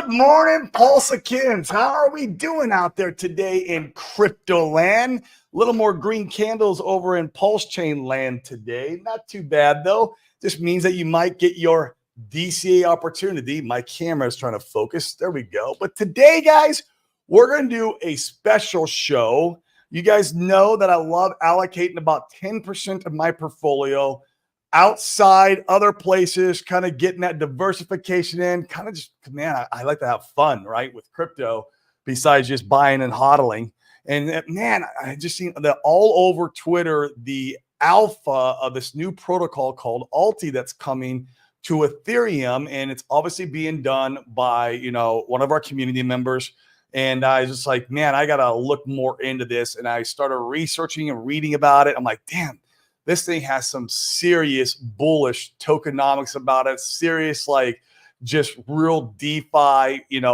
Good morning, Pulsicans. How are we doing out there today in crypto land? A little more green candles over in Pulse Chain land today. Not too bad, though. Just means that you might get your DCA opportunity. My camera is trying to focus. There we go. But today, guys, we're going to do a special show. You guys know that I love allocating about 10% of my portfolio outside other places, kind of getting that diversification in, kind of just, man, I like to have fun, right, with crypto besides just buying and hodling. And man, I just seen that all over Twitter, the alpha of this new protocol called Ulti that's coming to Ethereum. And it's obviously being done by, one of our community members. And I was just like, man, I got to look more into this. And I started researching and reading about it. I'm like, damn, this thing has some serious bullish tokenomics about it, serious, like just real DeFi, and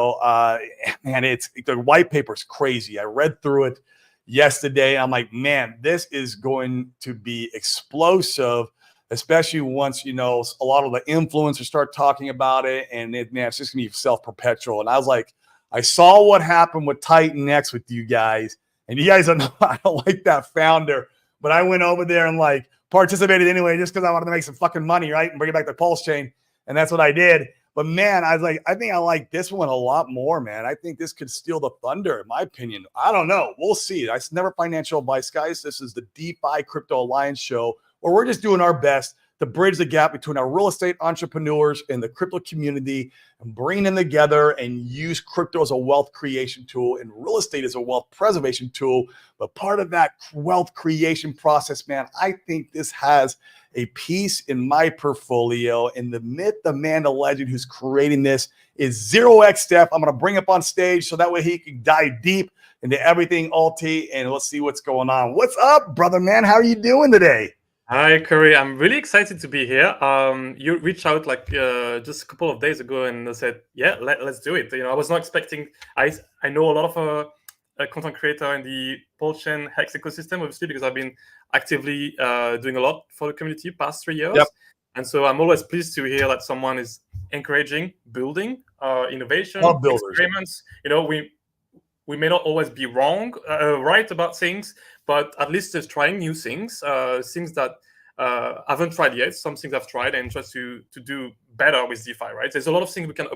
the white paper is crazy. I read through it yesterday. I'm like, man, this is going to be explosive, especially once, a lot of the influencers start talking about it, and it's just gonna be self-perpetual. And I was like, I saw what happened with Titan X with you guys, and you guys don't know, I don't like that founder. But I went over there and like participated anyway, just because I wanted to make some fucking money, right? And bring it back to Pulse Chain. And that's what I did. But man, I was like, I think I like this one a lot more, man. I think this could steal the thunder, in my opinion. I don't know. We'll see. It's never financial advice, guys. This is the DeFi Crypto Alliance show, where we're just doing our best to bridge the gap between our real estate entrepreneurs and the crypto community and bring them together and use crypto as a wealth creation tool and real estate as a wealth preservation tool. But part of that wealth creation process, man, I think this has a piece in my portfolio. And the myth, the man, the legend who's creating this is 0xStef. I'm going to bring up on stage so that way he can dive deep into everything Ulti, and let's see what's going on. What's up, brother, man? How are you doing today? Hi, Curry. I'm really excited to be here. You reached out just a couple of days ago and said, "Yeah, let's do it." I was not expecting. I know a lot of content creator in the Pulse Chain Hex ecosystem, obviously, because I've been actively doing a lot for the community past 3 years. Yep. And so I'm always pleased to hear that someone is encouraging building, innovation, experiments. We may not always be right about things, but at least just trying new things, things that I haven't tried yet. Some things I've tried and try to do better with DeFi, right? There's a lot of things we can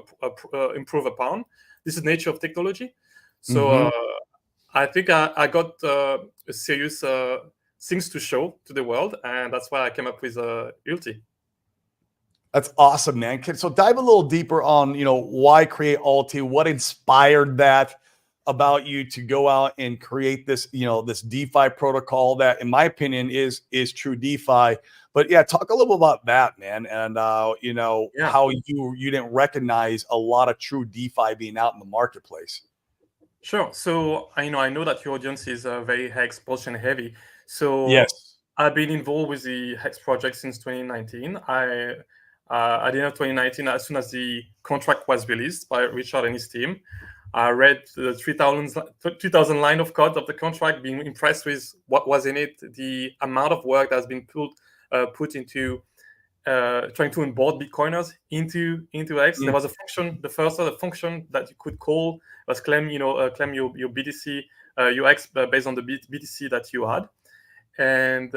improve upon. This is the nature of technology. So I think I got a serious things to show to the world, and that's why I came up with Ulti. That's awesome, man. So dive a little deeper on, why create Ulti, what inspired that about you to go out and create this, this DeFi protocol that, in my opinion, is true DeFi. But yeah, talk a little bit about that, man, and how you didn't recognize a lot of true DeFi being out in the marketplace. Sure. So I know that your audience is very Hex Pulse Chain heavy. So yes, I've been involved with the Hex project since 2019. At the end of 2019, as soon as the contract was released by Richard and his team, I read the 3,000 line of code of the contract, being impressed with what was in it, the amount of work that has been put into trying to onboard Bitcoiners into X. There was a function, the first other function that you could call was claim your BTC UX based on the BTC that you had, and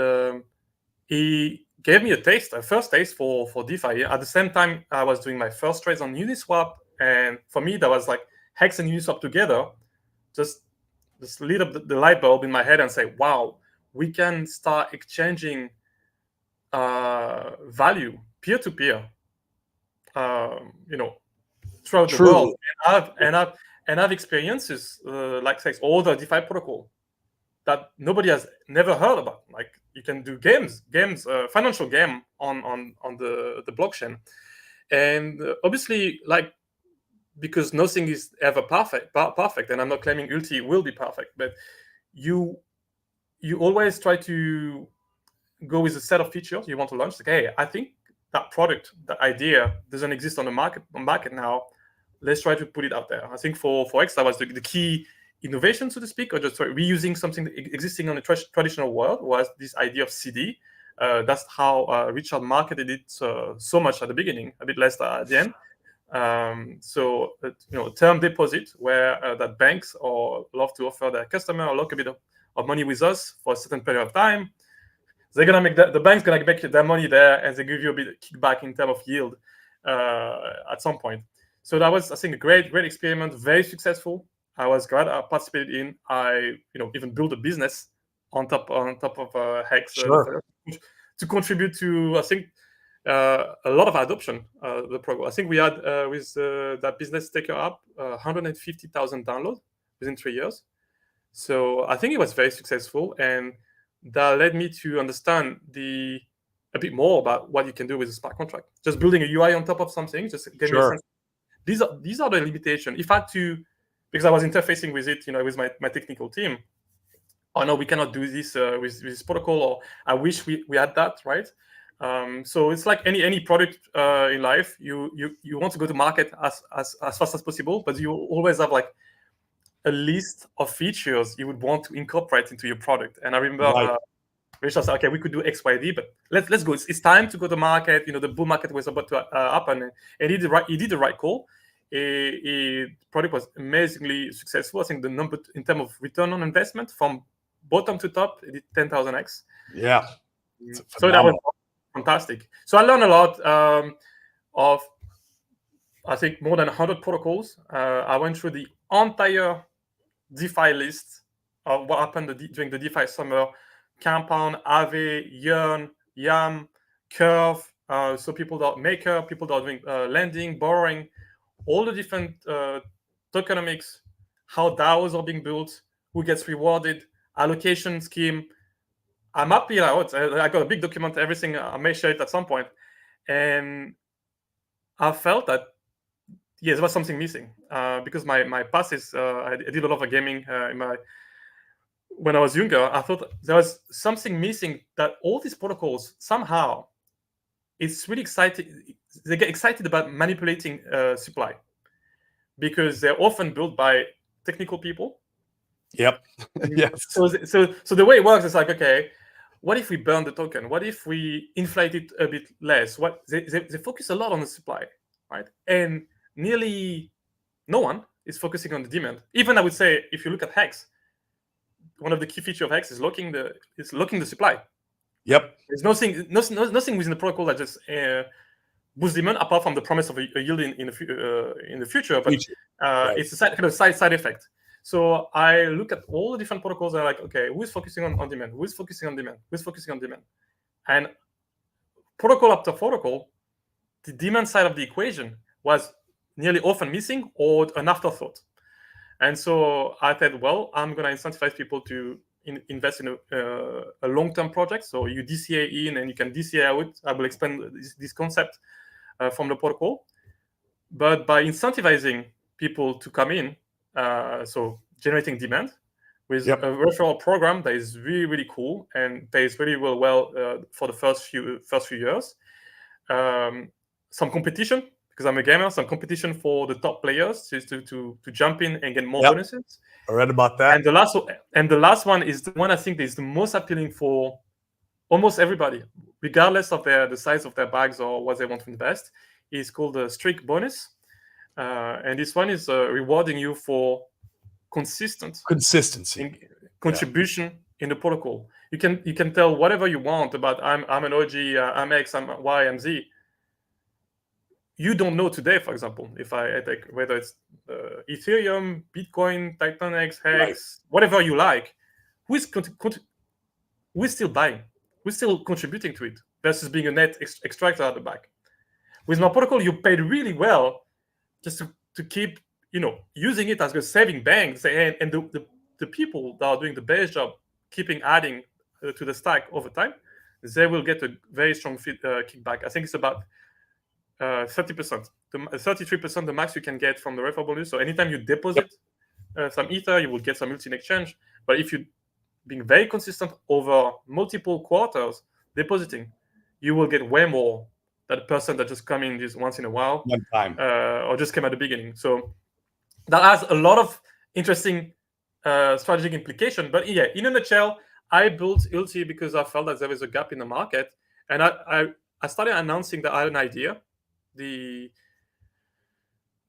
he gave me a first taste for DeFi. At the same time, I was doing my first trades on Uniswap, and for me, that was like Hex and Uniswap together, just lit up the light bulb in my head and say, wow, we can start exchanging value peer-to-peer, throughout the world, and have experiences like say all the DeFi protocol that nobody has never heard about. Like you can do games, financial game on the blockchain, and obviously like, because nothing is ever perfect, and I'm not claiming Ulti will be perfect, but you always try to go with a set of features you want to launch. Like, hey, I think that product, that idea doesn't exist on the market now. Let's try to put it out there. I think for X, that was the key innovation, so to speak, or just reusing something existing on the traditional world, was this idea of CD. That's how Richard marketed it so much at the beginning, a bit less at the end. So term deposit, where that banks or love to offer their customer a little bit of money with us for a certain period of time. They're gonna make the bank's gonna make their money there, and they give you a bit of kickback in terms of yield at some point. So that was, I think, a great experiment, very successful. I was glad I participated in. I even built a business on top of Hex Sure. to contribute to, I think, a lot of adoption. The program. I think we had with that business taker up 150,000 downloads within 3 years. So I think it was very successful, and that led me to understand a bit more about what you can do with a smart contract. Just building a UI on top of something just gave me a sense. These are the limitations. If I had to, because I was interfacing with it, with my technical team. Oh no, we cannot do this with this protocol, or I wish we had that, right? So it's like any product in life. You want to go to market as fast as possible, but you always have like a list of features you would want to incorporate into your product. And I remember Richard said, okay, we could do X, Y, D, but let's go. It's time to go to market. The bull market was about to happen, and he did the right call. The product was amazingly successful. I think the number in terms of return on investment from bottom to top, it did 10,000x. Yeah. So that was fantastic. So I learned a lot of, I think, more than 100 protocols. I went through the entire DeFi list of what happened during the DeFi summer: Compound, Aave, Yearn, Yam, Curve. So people that Maker, people that are doing lending, borrowing, all the different tokenomics, how DAOs are being built, who gets rewarded, allocation scheme. I mapped it out. I got a big document, everything. I may share it at some point. And I felt that, yes, there was something missing because my past is, I did a lot of gaming when I was younger. I thought there was something missing, that all these protocols somehow, it's really exciting. They get excited about manipulating supply because they're often built by technical people. Yep. Yes. So the way it works is like, okay, what if we burn the token? What if we inflate it a bit less? What they focus a lot on the supply, right? And nearly no one is focusing on the demand. Even I would say, if you look at Hex, one of the key features of Hex is locking the supply. Yep. There's nothing within the protocol that just boosts demand, apart from the promise of a yield in the future. But it's a kind of side effect. So I look at all the different protocols and I'm like, okay, who is focusing on demand? Who is focusing on demand? Who is focusing on demand? And protocol after protocol, the demand side of the equation was nearly often missing or an afterthought. And so I said, well, I'm going to incentivize people to invest in a long-term project. So you DCA in and you can DCA out. I will explain this concept from the protocol. But by incentivizing people to come in, so generating demand with a referral program that is really, really cool and pays really well for the first few years. Some competition, because I'm a gamer, some competition for the top players to jump in and get more bonuses. I read about that. And the last one is the one I think is the most appealing for almost everybody, regardless of the size of their bags or what they want to invest. Is called the streak bonus. And this one is rewarding you for consistency contribution in the protocol. You can tell whatever you want about I'm an OG, I'm X, I'm Y, I'm Z. You don't know today, for example, if I take whether it's Ethereum, Bitcoin, Titanex, Hex, whatever you like, who is still buying, who's still contributing to it versus being a net extractor at the back. With my protocol, you paid really well just to keep using it as a saving bank. And the people that are doing the best job keeping adding to the stack over time, they will get a very strong kickback. I think it's about 30%, 33% the max you can get from the referral bonus. So anytime you deposit some Ether, you will get some Ulti in exchange. But if you're being very consistent over multiple quarters depositing, you will get way more than the person that just come in just once in a while, one time, or just came at the beginning. So that has a lot of interesting strategic implication. But yeah, in a nutshell, I built Ulti because I felt that there was a gap in the market, and I started announcing that I had an idea.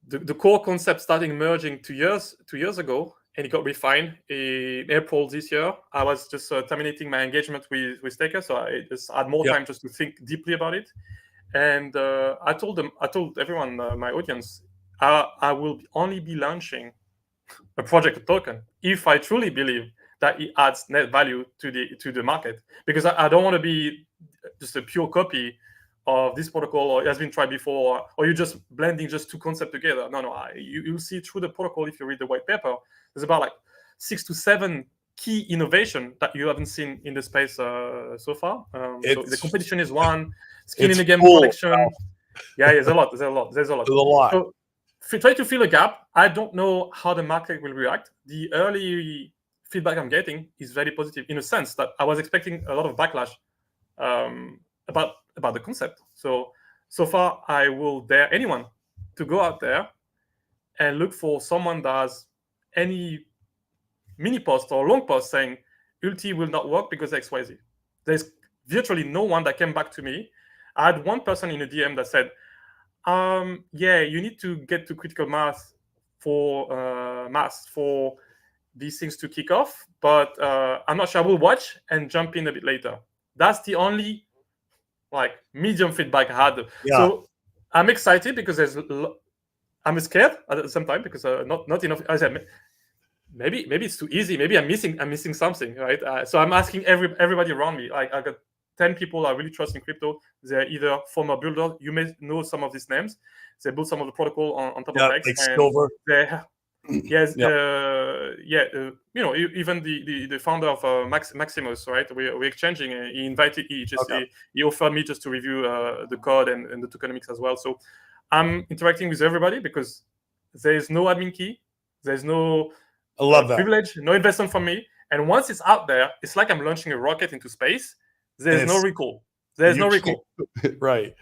the core concept started emerging 2 years ago, and it got refined in April this year. I was just terminating my engagement with Staker, so I just had more time just to think deeply about it. And I told everyone, my audience, I will only be launching a project token if I truly believe that it adds net value to the market, because I don't want to be just a pure copy of this protocol, or it has been tried before, or you're just blending just two concepts together. No, you'll see through the protocol if you read the white paper. There's about like 6 to 7 key innovation that you haven't seen in the space so far. So the competition is one, skin in the game collection. Yeah, there's a lot. There's a lot. So try to fill a gap. I don't know how the market will react. The early feedback I'm getting is very positive, in a sense that I was expecting a lot of backlash about the concept. So far, I will dare anyone to go out there and look for someone that has any mini post or long post saying Ulti will not work because XYZ. There's virtually no one that came back to me. I had one person in a DM that said, yeah, you need to get to critical mass for these things to kick off, but I'm not sure. I will watch and jump in a bit later. That's the only medium feedback I had. Yeah. So I'm excited because I'm scared at the same time because not enough. I said maybe it's too easy. Maybe I'm missing something, right? So I'm asking everybody around me. I got 10 people I really trust in crypto. They're either former builders. You may know some of these names. They built some of the protocol on top of X. Like Silver. Yes, even the founder of Maximus, right? We're exchanging. He offered me just to review the code and the tokenomics as well. So I'm interacting with everybody because there is no admin key, there's no privilege, no investment from me. And once it's out there, it's like I'm launching a rocket into space. There's no recall. Right.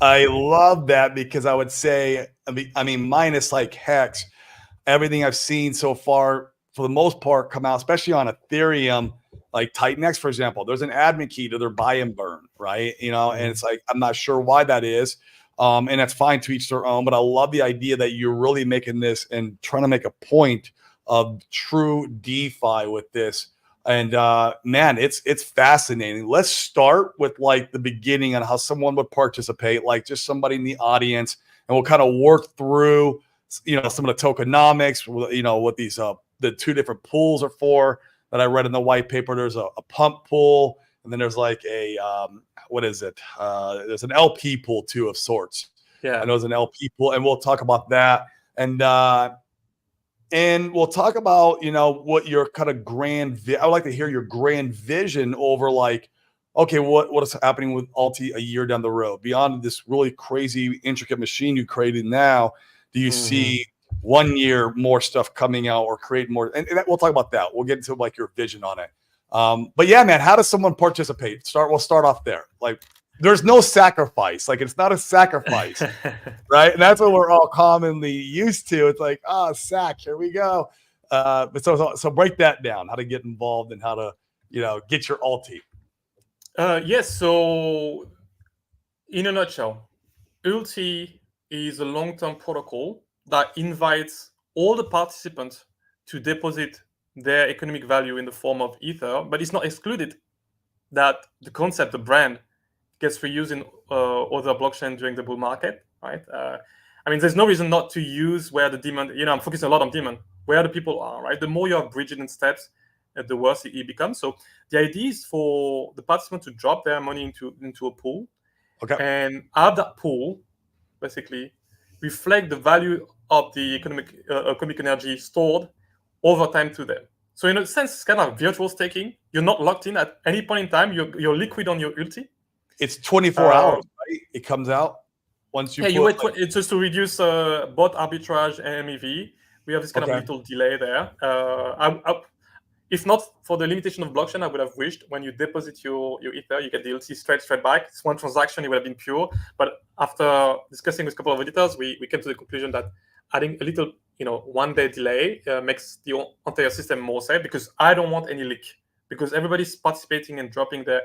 I love that because I would say, I mean, minus like Hex, everything I've seen so far, for the most part, come out, especially on Ethereum, like TitanX, for example, there's an admin key to their buy and burn, right? And it's like, I'm not sure why that is. And that's fine to each their own, but I love the idea that you're really making this and trying to make a point of true DeFi with this. And man, it's fascinating. Let's start with like the beginning on how someone would participate, like just somebody in the audience, and we'll kind of work through, some of the tokenomics, what these the two different pools are for that I read in the white paper. There's a pump pool, and then there's like a what is it? There's an LP pool too of sorts. Yeah, I know there's an LP pool, and we'll talk about that. And we'll talk about, what your kind of I would like to hear your grand vision over like, okay, what is happening with Ulti a year down the road? Beyond this really crazy, intricate machine you created now, do you see 1 year more stuff coming out or create more? And we'll talk about that. We'll get into like your vision on it. But yeah, man, how does someone participate? We'll start off there. Like, there's no sacrifice. Like, it's not a sacrifice, right? And that's what we're all commonly used to. It's like, sack, here we go. But so break that down, how to get involved and how to, get your Ulti. Yes. So in a nutshell, Ulti is a long-term protocol that invites all the participants to deposit their economic value in the form of Ether, but it's not excluded that the concept, the brand, gets reused in other blockchain during the bull market, right? There's no reason not to use where the demand, I'm focusing a lot on demand, where the people are, right? The more you have bridges and steps, the worse it becomes. So the idea is for the participant to drop their money into a pool, and have that pool basically reflect the value of the economic energy stored over time to them. So in a sense, it's kind of virtual staking. You're not locked in at any point in time. You're liquid on your Ulti. It's 24 hours, right? It comes out once you. Yeah, you wait. It's just to reduce both arbitrage and MEV. We have this kind of little delay there. If not for the limitation of blockchain, I would have wished when you deposit your Ether, you get the Ulti straight back. It's one transaction, it would have been pure. But after discussing with a couple of editors, we came to the conclusion that adding a little, 1 day delay makes the entire system more safe, because I don't want any leak, because everybody's participating and dropping their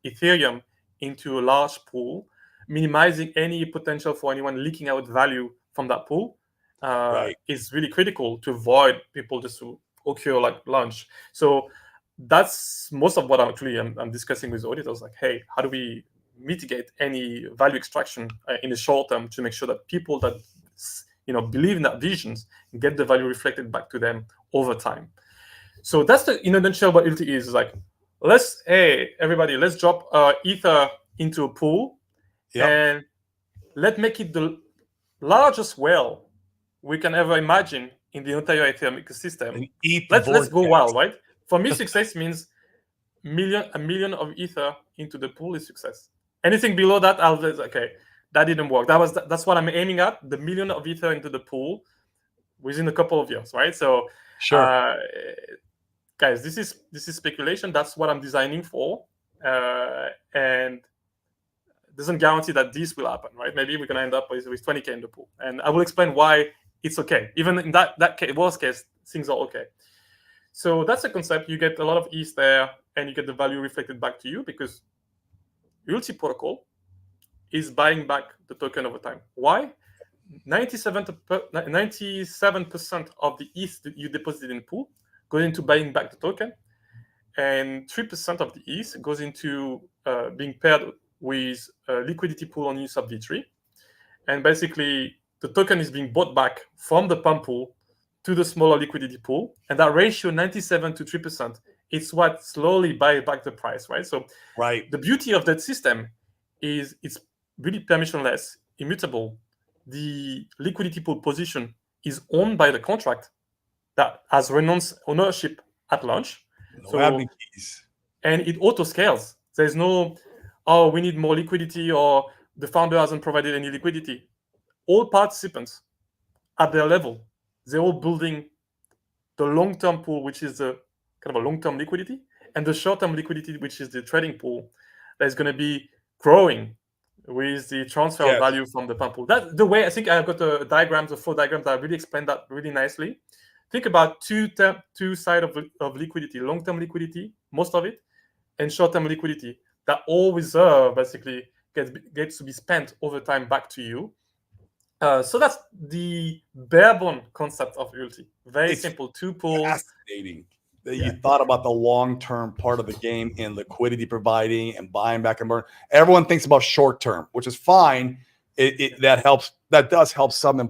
Ethereum into a large pool, minimizing any potential for anyone leaking out value from that pool. is really critical to avoid people just to occur like lunch. So that's most of what I'm discussing with auditors. Like, hey, how do we mitigate any value extraction in the short term to make sure that people that believe in that visions get the value reflected back to them over time. So that's in a nutshell what Ulti is. Like, hey everybody, let's drop Ether into a pool, and let's make it the largest whale we can ever imagine in the entire Ethereum ecosystem. Let's go wild, right? For me, success means a million of Ether into the pool is success. Anything below that, I'll say, okay, that didn't work. That's what I'm aiming at, the million of Ether into the pool within a couple of years, right? So, guys, this is speculation. That's what I'm designing for, and doesn't guarantee that this will happen, right? Maybe we're gonna end up with 20K in the pool, and I will explain why it's okay. Even in that worst case, things are okay. So that's a concept. You get a lot of ETH there, and you get the value reflected back to you because Ulti protocol is buying back the token over time. Why? 97% of the ETH that you deposited in the pool goes into buying back the token, and 3% of the ETH goes into being paired with a liquidity pool on Uniswap v3. And basically, the token is being bought back from the pump pool to the smaller liquidity pool. And that ratio, 97 to 3%, it's what slowly buys back the price, right? So the beauty of that system is it's really permissionless, immutable. The liquidity pool position is owned by the contract that has renounced ownership at launch. Admin keys. And it auto scales. There's no, we need more liquidity, or the founder hasn't provided any liquidity. All participants at their level, they're all building the long-term pool, which is a kind of a long-term liquidity, and the short-term liquidity, which is the trading pool, that is going to be growing with the transfer of value from the pump pool. That's the way I think I've got a flow diagrams that really explain that really nicely. Think about two sides of liquidity: long-term liquidity, most of it, and short-term liquidity. That all reserve basically gets to be spent over time back to you. So that's the bare bone concept of Ulti. Very simple. Two pools. Fascinating that you thought about the long-term part of the game in liquidity providing and buying back and burn. Everyone thinks about short-term, which is fine. That helps. That does help some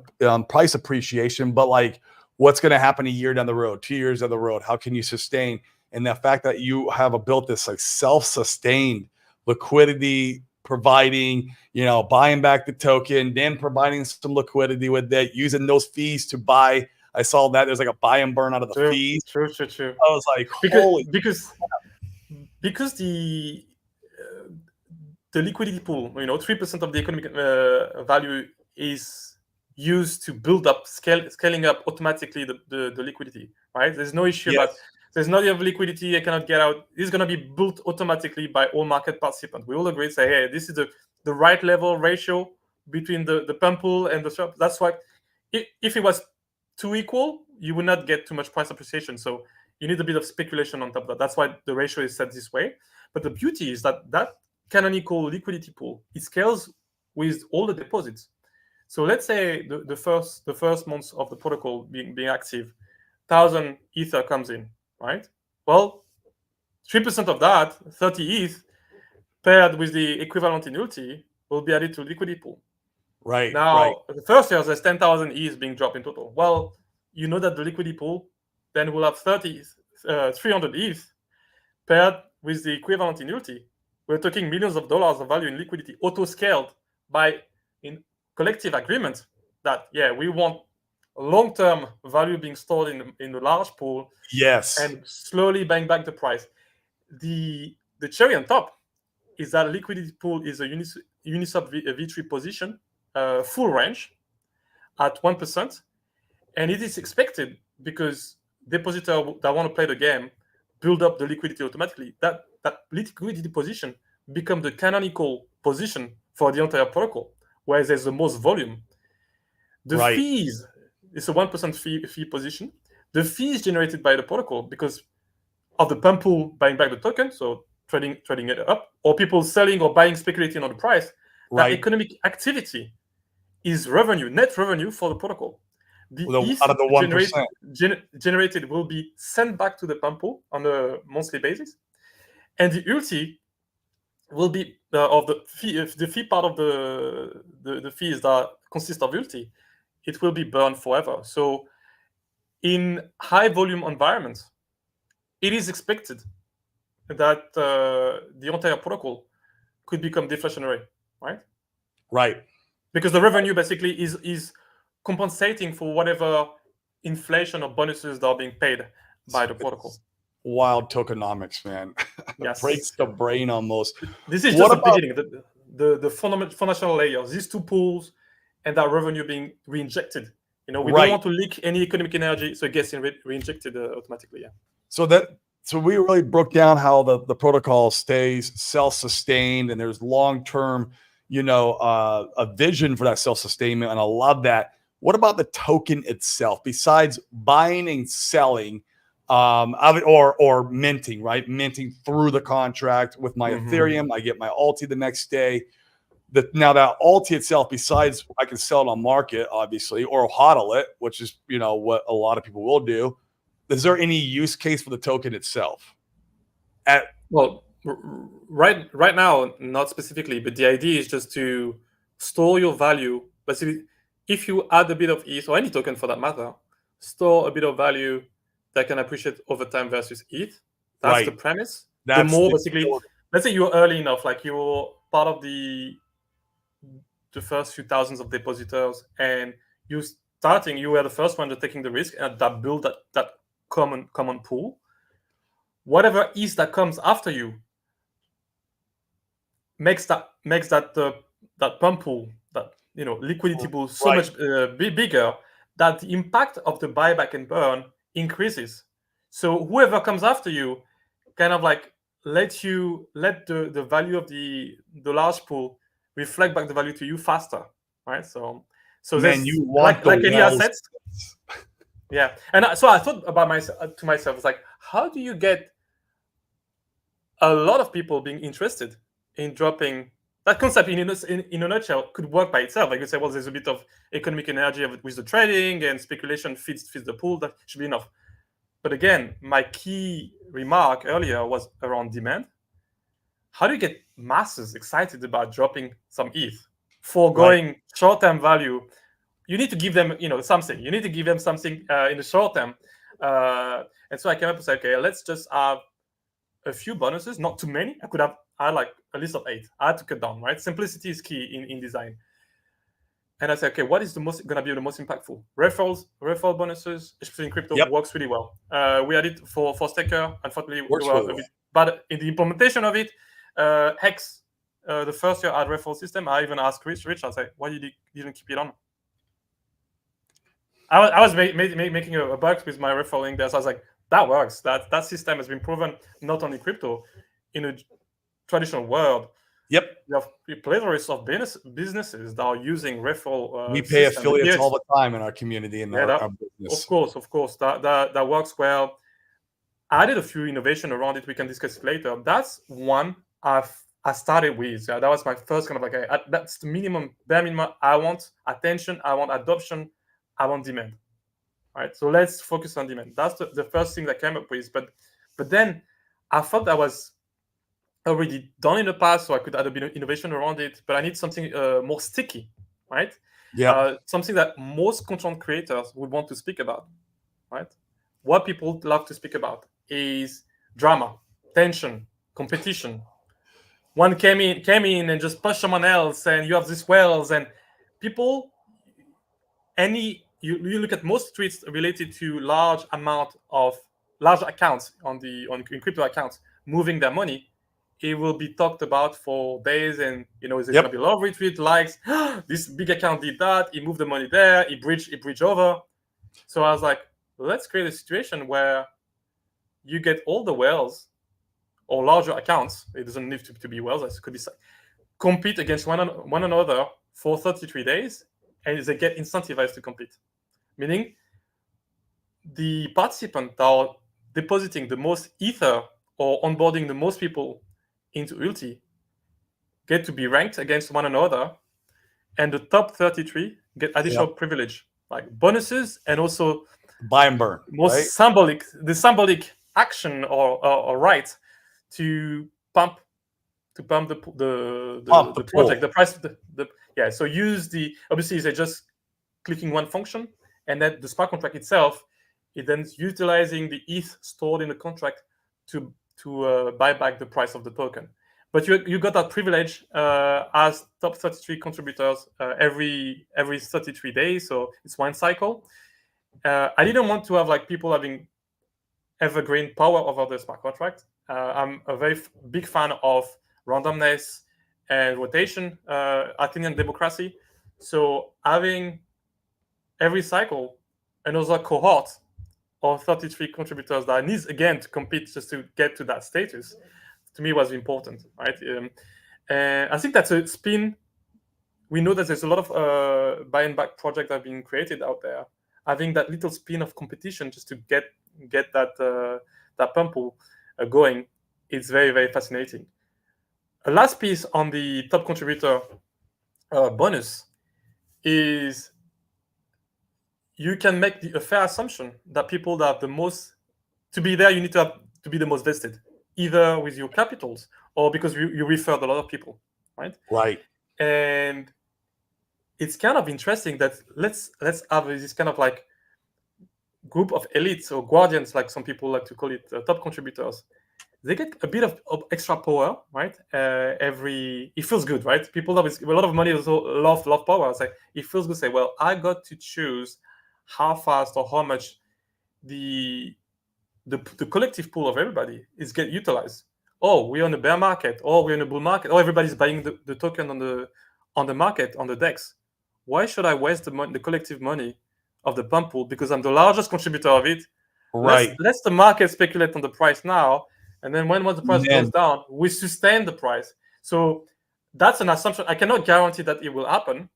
price appreciation, but like, what's going to happen a year down the road, 2 years down the road? How can you sustain? And the fact that you have built this like self-sustained liquidity providing, buying back the token, then providing some liquidity with that, using those fees to buy. I saw that there's like a buy and burn out of the fees. True. I was like, because the liquidity pool, 3% of the economic value is used to build up, scaling up automatically the liquidity, right? There's no issue about there's not enough liquidity, I cannot get out. It's going to be built automatically by all market participants. We all agree, say, hey, this is the right level ratio between the pump pool and the shop. That's why if it was too equal, you would not get too much price appreciation. So you need a bit of speculation on top of that. That's why the ratio is set this way. But the beauty is that canonical liquidity pool, it scales with all the deposits. So let's say the first months of the protocol being active, 1,000 Ether comes in, right? Well, 3% of that, 30 ETH, paired with the equivalent in Ulti, will be added to the liquidity pool. Right. Now, the first year, there's 10,000 ETH being dropped in total. Well, you know that the liquidity pool then will have 300 ETH paired with the equivalent in Ulti. We're talking millions of dollars of value in liquidity, auto-scaled by in collective agreement that, we want long-term value being stored in the large pool. Yes. And slowly buying back the price. The cherry on top is that liquidity pool is a Uniswap v3 position, full range at 1%. And it is expected because depositors that want to play the game build up the liquidity automatically. That liquidity position become the canonical position for the entire protocol, where there's the most volume. The fees, it's a 1% fee position. The fees generated by the protocol because of the pump pool buying back the token, so trading it up, or people selling or buying, speculating on the price, that economic activity is revenue, net revenue for the protocol. The Out of the 1%. generated will be sent back to the pump pool on a monthly basis, and the Ulti will be of the fee part of the fees that consist of Ulti. It will be burned forever. So in high volume environments, it is expected that the entire protocol could become deflationary, right? Right. Because the revenue basically is compensating for whatever inflation or bonuses that are being paid by the protocol. Wild tokenomics, man. Yes. Breaks the brain almost. This is just the beginning, the foundational layers, these two pools and that revenue being reinjected. We don't want to leak any economic energy, so it gets reinjected automatically. Yeah. So we really broke down how the protocol stays self-sustained, and there's long-term, a vision for that self-sustainment, and I love that. What about the token itself? Besides buying and selling, or minting, right? Minting through the contract with my Ethereum, I get my Ulti the next day. Now that Ulti itself, besides I can sell it on market, obviously, or hodl it, which is what a lot of people will do. Is there any use case for the token itself? Well, right now, not specifically, but the idea is just to store your value. Basically, if you add a bit of ETH, or any token for that matter, store a bit of value that can appreciate over time versus ETH. That's the premise. Let's say you're early enough, like you're part of the first few thousands of depositors, and you were the first one to taking the risk and that build that common pool. Whatever ETH that comes after you makes that pump pool, that liquidity pool, so much bigger that the impact of the buyback and burn increases. So whoever comes after you kind of like let the value of the large pool reflect back the value to you faster, right? So man, you want like any assets. Yeah, and so I thought to myself, it's like, how do you get a lot of people being interested in dropping that concept in a nutshell? Could work by itself. Like you say, well, there's a bit of economic energy with the trading and speculation feeds the pool. That should be enough. But again, my key remark earlier was around demand. How do you get masses excited about dropping some ETH, foregoing short-term value? You need to give them, something. You need to give them something in the short term. And so I came up and said, okay, let's just have a few bonuses, not too many. I like a list of 8. I had to cut down, right? Simplicity is key in design. And I said, okay, what is going to be the most impactful? Referral bonuses, especially in crypto, works really well. We had it for Staker. Unfortunately, we were a bit bad in the implementation of it. Hex, the first year I had referral system, I even asked Rich, I said, why you didn't keep it on? I was making a bug with my referral there, so I was like, that works. That system has been proven not only crypto, in a traditional world. Yep. You have plethora of businesses that are using referral. We pay affiliates all the time in our community and our business. Of course, that works well. I added a few innovation around it. We can discuss it later. That's one I started with. That was my first kind of like, that's the bare minimum. I want attention. I want adoption. I want demand. Right. So let's focus on demand. That's the first thing that came up with. But then I thought that was already done in the past, so I could add a bit of innovation around it. But I need something more sticky, right? Yeah. Something that most content creators would want to speak about, right? What people love to speak about is drama, tension, competition. One came in and just pushed someone else, and you have these whales and people. You look at most tweets related to large accounts in crypto accounts moving their money. It will be talked about for days, and is going to be a lot of retweet likes. This big account did that. He moved the money there. He bridged over. So I was like, let's create a situation where you get all the whales or larger accounts. It doesn't need to be whales. It could be compete against one another for 33 days, and they get incentivized to compete. Meaning, the participants that are depositing the most Ether or onboarding the most people into Ulti get to be ranked against one another, and the top 33 get additional privilege. like bonuses and also buy and burn, most right? symbolic action or right to pump Pump the the project, pool. the price, yeah. So use obviously they're just clicking one function, and then the smart contract itself is then utilizing the ETH stored in the contract to buy back the price of the token. But you got that privilege as top 33 contributors every 33 days, so it's one cycle. I didn't want to have like people having evergreen power over the smart contract. I'm a very big fan of randomness and rotation, Athenian democracy. So having every cycle another cohort of 33 contributors that needs again to compete just to get to that status, to me was important, right? And I think that's a spin. We know that there's a lot of buy and back projects that are being created out there. Having that little spin of competition just to get that pump pool going, it's very, very fascinating. A last piece on the top contributor bonus is you can make a fair assumption that people that have the most to be there, you need to be the most vested, either with your capitals or because you referred a lot of people, right? Right. And it's kind of interesting that let's have this kind of like group of elites or guardians, like some people like to call it, top contributors. They get a bit of extra power, right? It feels good, right? People with a lot of money also love power. It's like it feels good. Say, well, I got to choose how fast or how much the collective pool of everybody is get utilized. Oh, we're on the bear market. Oh, we're in a bull market. Oh, everybody's buying the token on the market on the DEX. Why should I waste the collective money of the pump pool because I'm the largest contributor of it? Right. Let's the market speculate on the price now, and then when the price goes Then down, we sustain the price. So that's an assumption. I cannot guarantee that it will happen,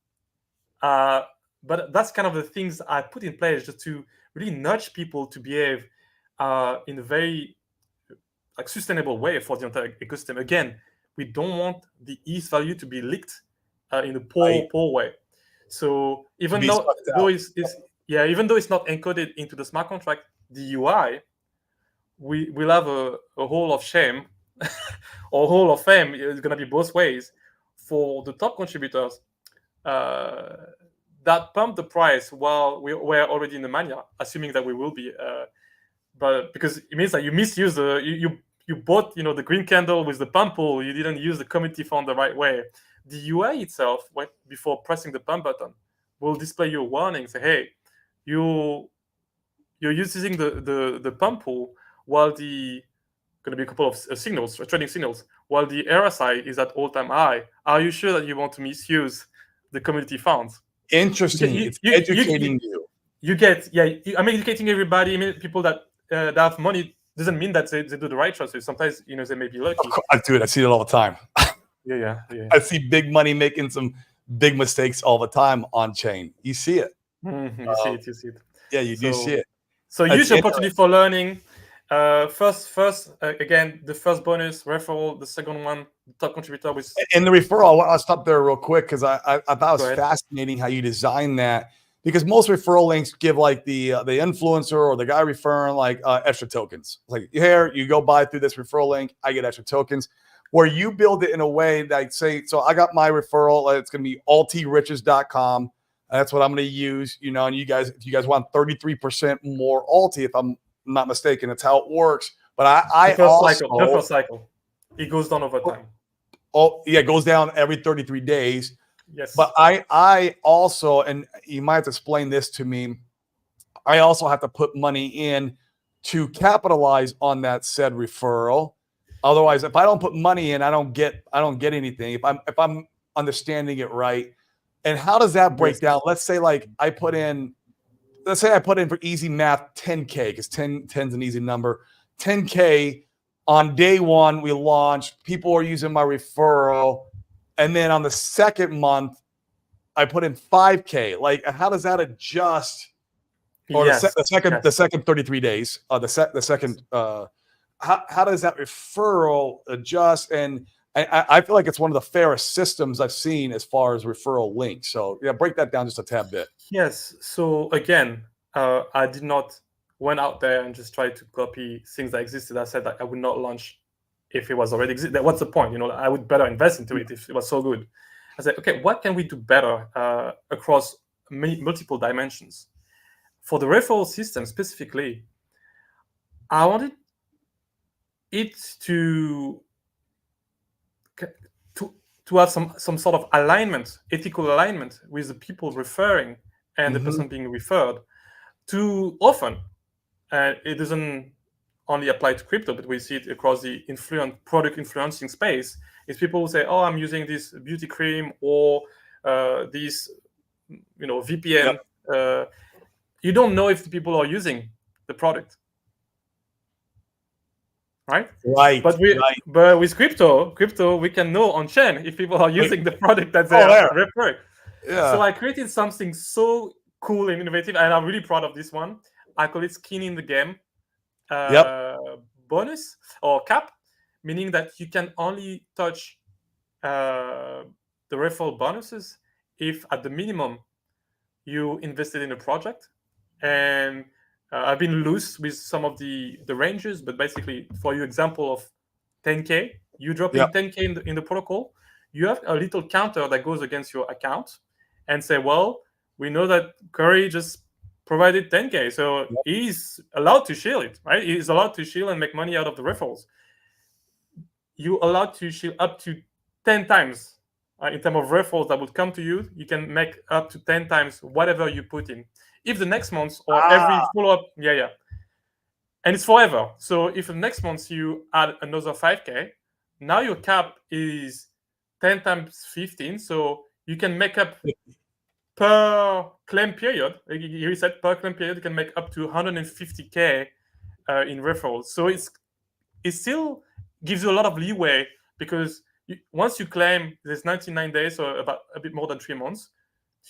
but that's kind of the things I put in place just to really nudge people to behave in a very like sustainable way for the entire ecosystem. Again, we don't want the ETH value to be leaked in a poor way. So even though even though it's not encoded into the smart contract, the UI we'll have a hall of shame or hall of fame. It's going to be both ways for the top contributors that pump the price while we're already in the mania, assuming that we will be. But because it means that you misuse you bought the green candle with the pump pool, you didn't use the community fund the right way. The UI itself, before pressing the pump button, will display you a warning. Say, hey, you're using the pump pool while going to be a couple of signals, trading signals, while the RSI is at all-time high. Are you sure that you want to misuse the community funds? Interesting. It's educating you. You get, I'm educating everybody. I mean, people that have money doesn't mean that they do the right choices. Sometimes, they may be lucky. Dude, I see it all the time. Yeah. I see big money making some big mistakes all the time on chain. You see it. You see it. Yeah, you do see it. So use your opportunity for learning. First, again, the first bonus referral. The second one, the top contributor with. And the referral, I'll stop there real quick because I thought it was fascinating how you design that. Because most referral links give like the influencer or the guy referring like extra tokens. Like here, you go buy through this referral link, I get extra tokens. Where you build it in a way that say, so I got my referral, it's going to be ultriches.com. That's what I'm going to use, and you guys, if you guys want 33% more Ulti, if I'm not mistaken, that's how it works. But the first cycle, it goes down over time. Oh yeah, it goes down every 33 days. Yes. But I also, and you might have to explain this to me, I also have to put money in to capitalize on that said referral. Otherwise, if I don't put money in, I don't get anything. If I'm understanding it right. And how does that break down? Let's say like I put in for easy math 10K, because 10's an easy number. 10K on day one, we launched. People are using my referral. And then on the second month, I put in 5K. Like, how does that adjust? Or the second 33 days, how does that referral adjust? And I feel like it's one of the fairest systems I've seen as far as referral links. So yeah, break that down just a tad bit. Yes. So again, I did not went out there and just try to copy things that existed. I said that I would not launch if it was already existing. What's the point? I would better invest into it if it was so good. I said, okay, what can we do better across multiple dimensions? For the referral system specifically, I wanted it to have some sort of alignment, ethical alignment with the people referring and the person being referred. Too often, it doesn't only apply to crypto, but we see it across the product influencing space. Is people who say, "Oh, I'm using this beauty cream or this, VPN." You don't know if the people are using the product, right? Right. But with crypto, we can know on chain if people are using the product that they are referring. Yeah. So I created something so cool and innovative, and I'm really proud of this one. I call it skin in the game bonus or cap, meaning that you can only touch the referral bonuses if at the minimum you invested in a project. And I've been loose with some of the ranges, but basically for your example of 10K, you drop in 10K in the protocol, you have a little counter that goes against your account and say, well, we know that Curry just provided 10K, so he's allowed to shield it, right? He's allowed to shield and make money out of the referrals. You allowed to shield up to 10 times in terms of referrals that would come to you. You can make up to 10 times whatever you put in. If the next month or every follow-up, and it's forever. So if the next month you add another 5K, now your cap is 10 times 15. So you can make up per claim period. You said per claim period, you can make up to 150K in referrals. So it still gives you a lot of leeway because once you claim, there's 99 days, so about a bit more than 3 months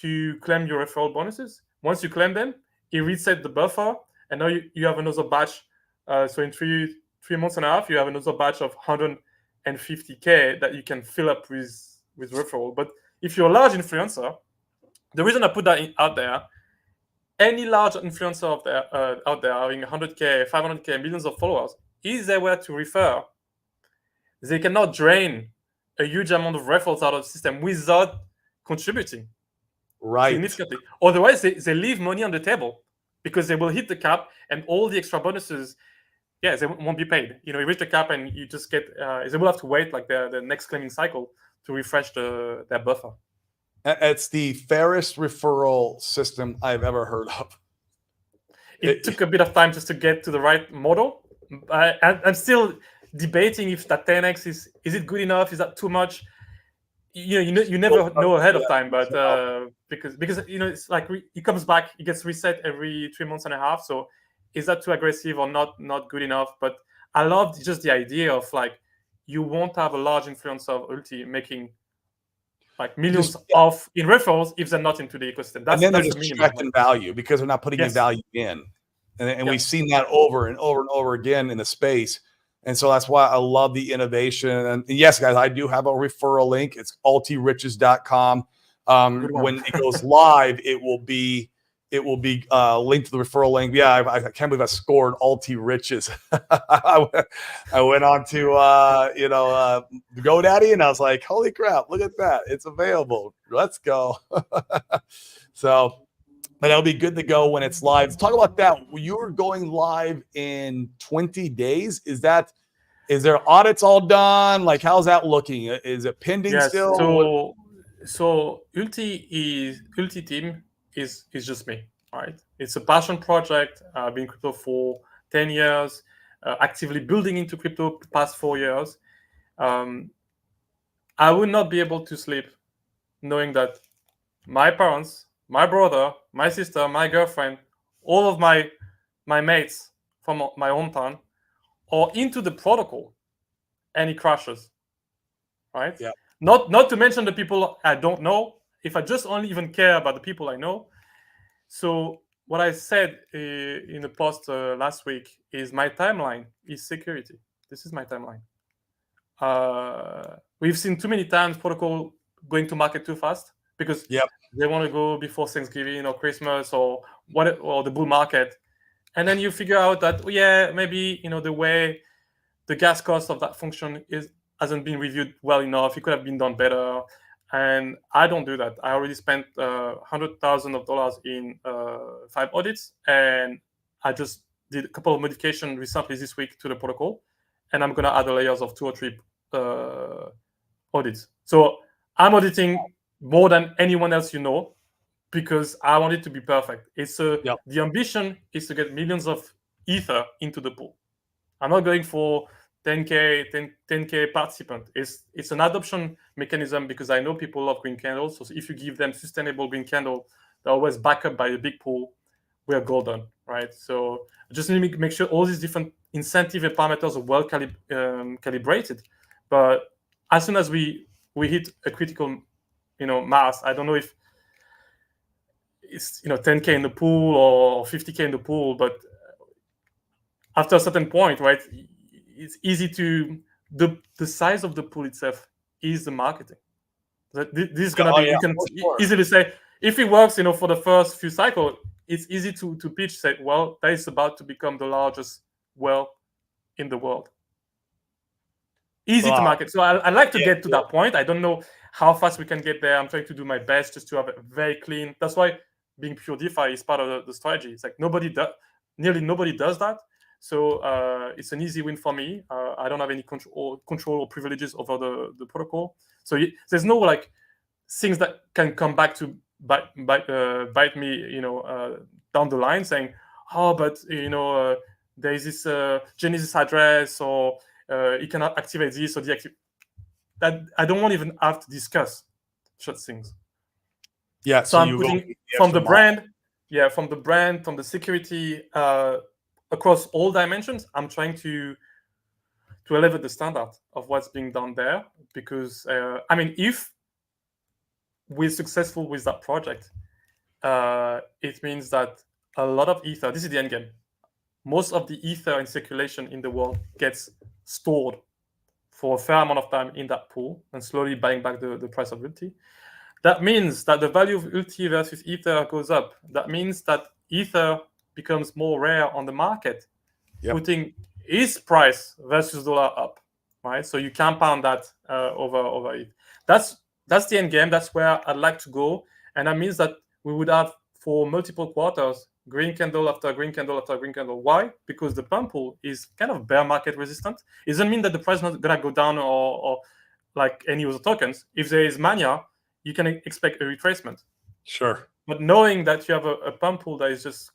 to claim your referral bonuses. Once you claim them, it resets the buffer, and now you have another batch. So in three months and a half, you have another batch of 150K that you can fill up with referral. But if you're a large influencer, the reason I put that out there, any large influencer out there having 100K, 500K, millions of followers, if they were to refer, they cannot drain a huge amount of referrals out of the system without contributing significantly. Otherwise, they leave money on the table because they will hit the cap and all the extra bonuses, they won't be paid. You reach the cap and you just get, they will have to wait like the next claiming cycle to refresh their buffer. It's the fairest referral system I've ever heard of. It took a bit of time just to get to the right model. I'm still debating if that 10x is it good enough? Is that too much? You never know ahead of time, but because it's like it comes back, it gets reset every 3 months and a half. So is that too aggressive or not good enough? But I love just the idea of like you won't have a large influencer of Ulti making like millions off in referrals if they're not into the ecosystem. And then they're just extracting value because they're not putting any value in. And we've seen that over and over and over again in the space. And so that's why I love the innovation. And yes, guys, I do have a referral link. It's ultiriches.com. When it goes live, it will be linked to the referral link. Yeah, I can't believe I scored Ulti Riches. I went on to GoDaddy and I was like, holy crap, look at that. It's available. Let's go. So but it'll be good to go when it's live. Let's talk about that. You're going live in 20 days. Is there audits all done? Like, how's that looking? Is it pending still? So Ulti team is just me. All right. It's a passion project. I've been in crypto for 10 years, actively building into crypto past 4 years. I would not be able to sleep knowing that my parents, my brother, my sister, my girlfriend, all of my mates from my hometown are into the protocol and it crashes, right? Yeah. Not to mention the people I don't know, if I just only even care about the people I know. So what I said in the post last week is my timeline is security. This is my timeline. we've seen too many times protocol going to market too fast because they want to go before Thanksgiving or Christmas or the bull market, and then you figure out that maybe the way the gas cost of that function hasn't been reviewed well enough. It could have been done better, and I don't do that. I already spent $100,000 in 5 audits, and I just did a couple of modifications recently this week to the protocol, and I'm gonna add the layers of 2 or 3 audits. So I'm auditing more than anyone else, because I want it to be perfect. The ambition is to get millions of Ether into the pool. I'm not going for 10K participant. It's an adoption mechanism because I know people love green candles. So if you give them sustainable green candle, they're always backed up by a big pool. We're golden, right? So I just need to make sure all these different incentive and parameters are well calibrated. But as soon as we hit a critical, mass, I don't know if it's 10K in the pool or 50K in the pool, but after a certain point, right, it's easy to the size of the pool itself is the marketing. This is gonna be you can easily say if it works, for the first few cycles, it's easy to pitch, say, well, that is about to become the largest well in the world. Easy to market. So I like to get to that point. I don't know how fast we can get there. I'm trying to do my best just to have it very clean. That's why being pure DeFi is part of the strategy. It's like nearly nobody does that. So it's an easy win for me. I don't have any control or privileges over the protocol. So there's no things that can come back to bite me, down the line, saying, oh, but there is this Genesis address, or you cannot activate this or deactivate that. I don't want to even have to discuss such things. Yeah. So I'm putting from the brand, from the security. Across all dimensions, I'm trying to elevate the standard of what's being done there, because if we're successful with that project, it means that a lot of Ether, this is the end game, most of the Ether in circulation in the world gets stored for a fair amount of time in that pool and slowly buying back the price of Ulti. That means that the value of Ulti versus Ether goes up. That means that Ether becomes more rare on the market, putting his price versus dollar up, right? So you compound that over it. That's the end game. That's where I'd like to go, and that means that we would have for multiple quarters green candle after green candle after green candle. Why? Because the pump pool is kind of bear market resistant. It doesn't mean that the price is not gonna go down or like any other tokens. If there is mania, you can expect a retracement. Sure. But knowing that you have a pump pool that is just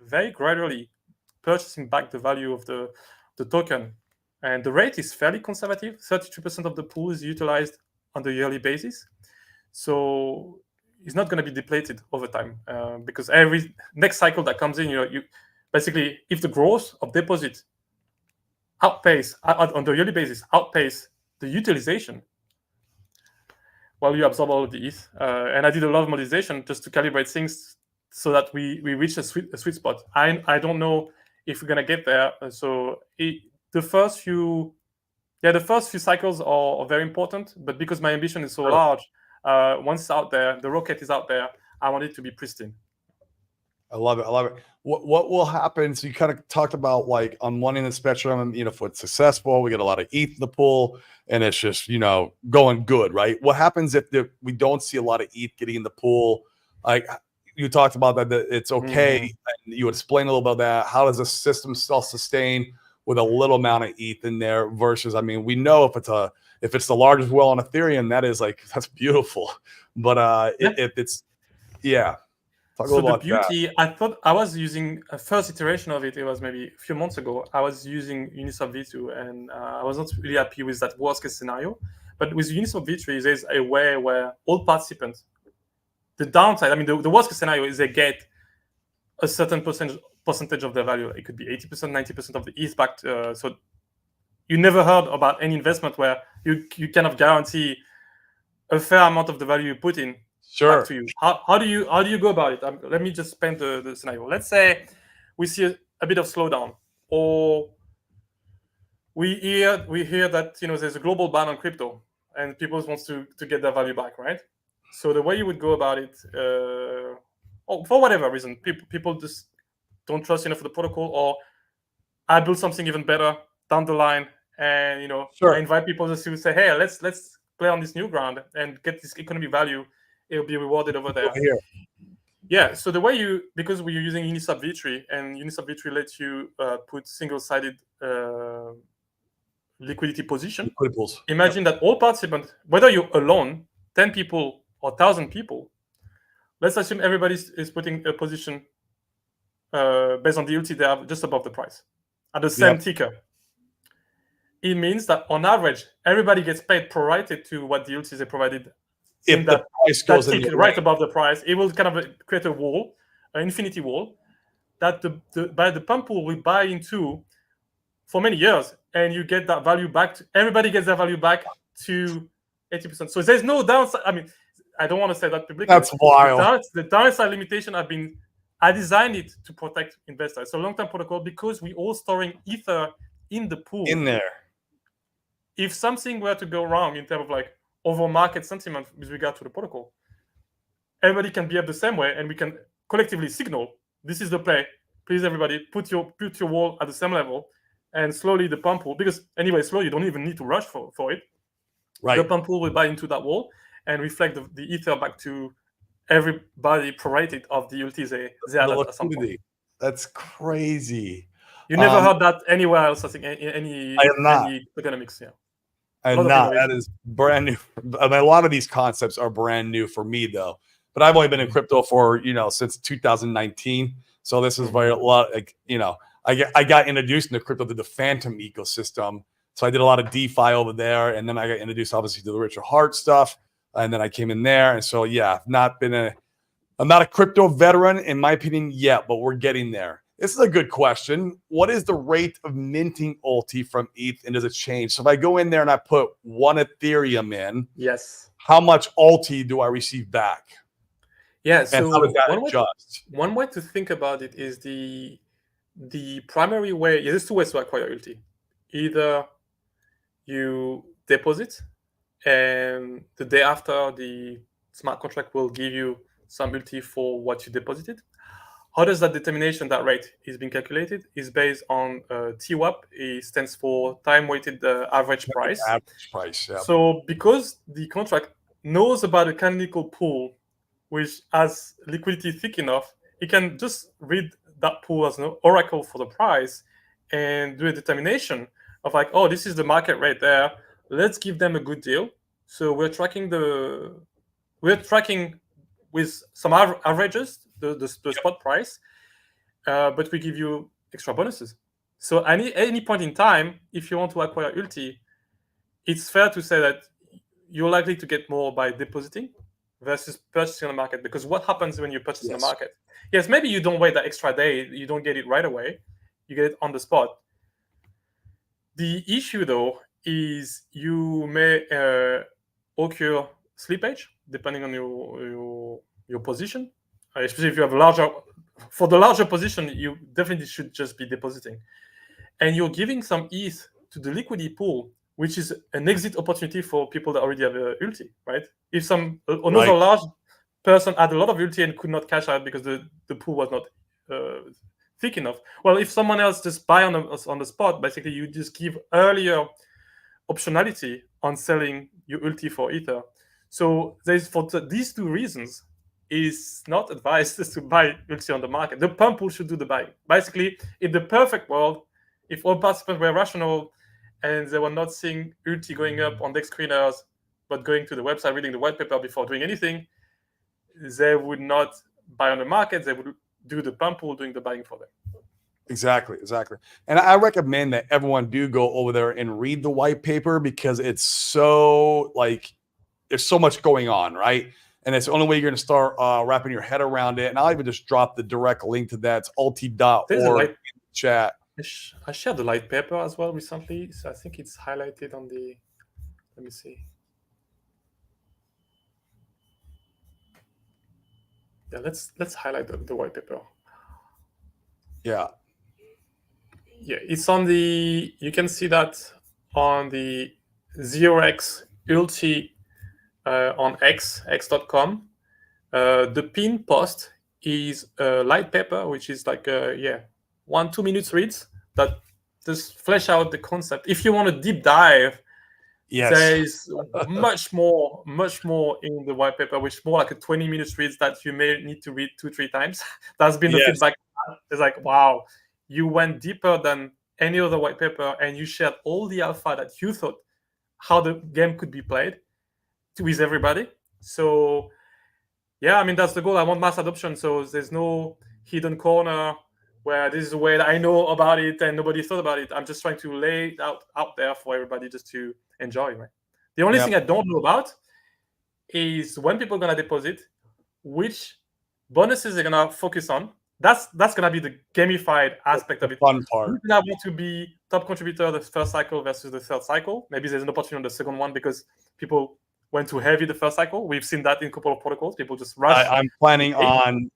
very gradually purchasing back the value of the token, and the rate is fairly conservative. 32% of the pool is utilized on the yearly basis, so it's not going to be depleted over time, because every next cycle that comes in, you basically, if the growth of deposit outpace on the yearly basis outpace the utilization, well, you absorb all of the ETH. And I did a lot of modernization just to calibrate things so that we reach a sweet spot. I don't know if we're gonna get there. So the first few cycles are very important. But because my ambition is so large, once it's out there, the rocket is out there, I want it to be pristine. I love it. What will happen? So you kind of talked about, like, on one end of the spectrum, if it's successful, we get a lot of ETH in the pool and it's just, going good, right? What happens if we don't see a lot of ETH getting in the pool? Like you talked about that it's okay. And you explain a little about that. How does the system self-sustain with a little amount of ETH in there versus, we know if it's the largest well on Ethereum, that's beautiful. But if it's, so the beauty, I thought I was using a first iteration of it. It was maybe a few months ago. I was using Uniswap V2, and I was not really happy with that worst case scenario. But with Uniswap V3, there's a way where all participants, the downside, the worst case scenario is they get a certain percentage of their value. It could be 80%, 90% of the ETH back. So you never heard about any investment where you kind of guarantee a fair amount of the value you put in. Sure. Back to you. How do you go about it? Let me just paint the scenario. Let's say we see a bit of slowdown, or we hear that there's a global ban on crypto, and people want to get their value back, right? So the way you would go about it, for whatever reason, people just don't trust enough of the protocol, or I build something even better down the line, and I invite people just to say, hey, let's play on this new ground and get this economy value. It'll be rewarded over there. Yeah. So the way because we're using Uniswap v3, and Uniswap v3 lets you put single-sided liquidity position. Imagine that all participants, whether you're alone, 10 people or 1,000 people, let's assume everybody is putting a position based on the Ulti they have just above the price at the same ticker. It means that on average, everybody gets paid prorated to what the Ultis they provided. If the price goes in the right above the price, it will kind of create a wall, an infinity wall, that the pump pool will buy into for many years, and you get that value back. Everybody gets that value back to 80%. So there's no downside. I mean, I don't want to say that publicly. That's wild. The downside limitation I designed it to protect investors. It's a long-term protocol because we all storing Ether in the pool. In there. If something were to go wrong in terms of like over market sentiment with regard to the protocol, everybody can behave the same way, and we can collectively signal, this is the play. Please, everybody, put your wall at the same level, and slowly the pump pool, because anyway, slowly you don't even need to rush for it. Right. The pump pool will buy into that wall and reflect the Ether back to everybody prorated of the Ulti they had at some point. That's crazy. You never heard that anywhere else, I think, in any economics. Yeah. I'm not. That is brand new. I mean, a lot of these concepts are brand new for me, though. But I've only been in crypto for since 2019. So this is very a lot. Like I got introduced into crypto through the Phantom ecosystem. So I did a lot of DeFi over there, and then I got introduced obviously to the Richard Hart stuff, and then I came in there. And so I'm not a crypto veteran in my opinion yet, but we're getting there. This is a good question. What is the rate of minting Ulti from ETH, and does it change? So if I go in there and I put 1 Ethereum in, yes, how much Ulti do I receive back? Yeah, and so how does that adjust? One way to think about it is the primary way. Yeah, there's 2 ways to acquire Ulti. Either you deposit, and the day after, the smart contract will give you some Ulti for what you deposited. How does that determination, that rate is being calculated, is based on TWAP. It stands for time-weighted average price. Average price, yeah. So because the contract knows about a canonical pool, which has liquidity thick enough, it can just read that pool as an oracle for the price and do a determination of like, oh, this is the market rate there. Let's give them a good deal. So we're tracking with some averages, the spot price, but we give you extra bonuses. So any point in time, if you want to acquire Ulti, it's fair to say that you're likely to get more by depositing versus purchasing on the market. Because what happens when you purchase on the market? Yes, maybe you don't wait that extra day, you don't get it right away, you get it on the spot. The issue, though, is you may occur slippage depending on your position, especially if you have for the larger position, you definitely should just be depositing, and you're giving some ETH to the liquidity pool, which is an exit opportunity for people that already have Ulti, right? If another large person had a lot of Ulti and could not cash out because the pool was not thick enough, well, if someone else just buy on the spot, basically you just give earlier optionality on selling your Ulti for Ether. So for these 2 reasons, is not advised to buy Ulti on the market. The pump pool should do the buying. Basically, in the perfect world, if all participants were rational and they were not seeing Ulti going up on deck screeners, but going to the website, reading the white paper before doing anything, they would not buy on the market. They would do the pump pool doing the buying for them. Exactly. And I recommend that everyone do go over there and read the white paper, because it's so there's so much going on, right? And it's the only way you're going to start wrapping your head around it. And I'll even just drop the direct link to that. It's ulti.org in the chat. I shared the light paper as well recently, so I think it's highlighted on the. Let me see. Yeah, let's highlight the white paper. Yeah. Yeah, it's on the. You can see that on the 0xUlti on x.com. The pin post is a light paper, which is like 1-2 minutes reads that just flesh out the concept. If you want to deep dive, Yes. there is much more in the white paper, which is more like a 20 minutes reads that you may need to read 2-3 times. That's been the Yes. feedback. It's like, wow, you went deeper than any other white paper, and you shared all the alpha that you thought how the game could be played with everybody. So yeah, I mean, that's the goal. I want mass adoption, so there's no hidden corner where this is the way that I know about it and nobody thought about it. I'm just trying to lay it out there for everybody just to enjoy, right? The only Yep. thing I don't know about is when people are gonna deposit, which bonuses they're gonna focus on. That's gonna be the gamified aspect The of it. fun part. Who's gonna want to be top contributor the first cycle versus the third cycle? Maybe there's an opportunity on the second one because people went too heavy the first cycle. We've seen that in a couple of protocols. People just rush. I'm planning on